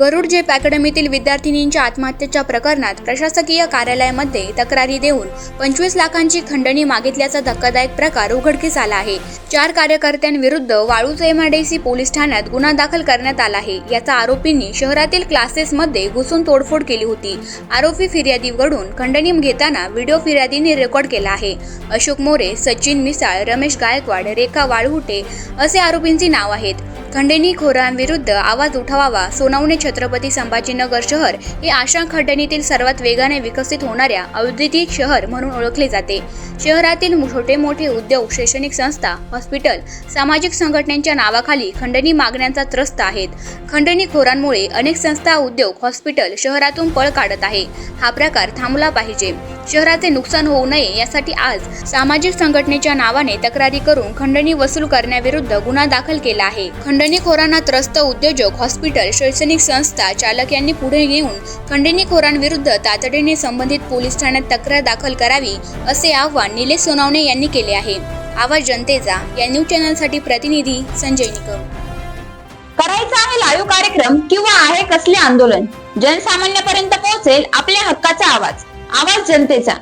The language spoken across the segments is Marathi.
वरुड जेप अकॅडमीतील विद्यार्थिनींच्या आत्महत्येच्या प्रकरणात प्रशासकीय कार्यालयामध्ये तक्रारी देऊन 25 लाखांची खंडणी मागितल्याचा धक्कादायक प्रकार उघडकीस आला आहे। 4 कार्यकर्त्यांविरुद्ध वाळूज एमआयडीसी पोलीस ठाण्यात गुन्हा दाखल करण्यात आला आहे। याचा आरोपींनी शहरातील क्लासेसमध्ये घुसून तोडफोड केली होती। आरोपी फिर्यादीकडून खंडणी घेताना व्हिडिओ फिर्यादीने रेकॉर्ड केला आहे। अशोक मोरे, सचिन मिसाळ, रमेश गायकवाड, रेखा वाळहुटे असे आरोपींची नाव आहेत। खंडणीखोरांविरुद्ध आवाज उठवावा। सोनवणे छत्रपती संभाजीनगर शहर हे आशा खंडणीतील सर्वात वेगाने विकसित होणाऱ्या औद्योगिक शहर म्हणून ओळखले जाते। शहरातील छोटे मोठे उद्योग, शैक्षणिक संस्था, हॉस्पिटल, सामाजिक संघटनांच्या नावाखाली खंडणी मागण्यांचा त्रस्त आहेत। खंडणीखोरांमुळे अनेक संस्था, उद्योग, हॉस्पिटल शहरातून पळ काढत आहे। हा प्रकार थांबला पाहिजे। शहराचे नुकसान होऊ नये यासाठी आज सामाजिक संघटनेच्या नावाने तक्रारी करून खंडणी वसूल करण्याविरुद्ध गुन्हा दाखल केला आहे। खंडणीखोरांना त्रस्त उद्योजक, हॉस्पिटल, शैक्षणिक संस्था चालक यांनी पुढे येऊन खंडणीखोरांविरुद्ध तातडीने संबंधित पोलीस ठाण्यात तक्रार दाखल करावी असे आवाहन निलेश सोनवणे यांनी केले आहे। आवाज जनतेचा या न्यूज चॅनलसाठी प्रतिनिधी संजय निकम। करायचा आहे लाईव्ह कार्यक्रम किंवा आहे कसले आंदोलन, जनसामान्यापर्यंत पोहोचेल आपल्या हक्काचा आवाज। आवाज जनतेचा।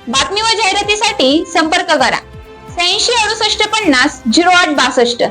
बातमी व जाहिरातीसाठी संपर्क करा 86 68 50 08 62।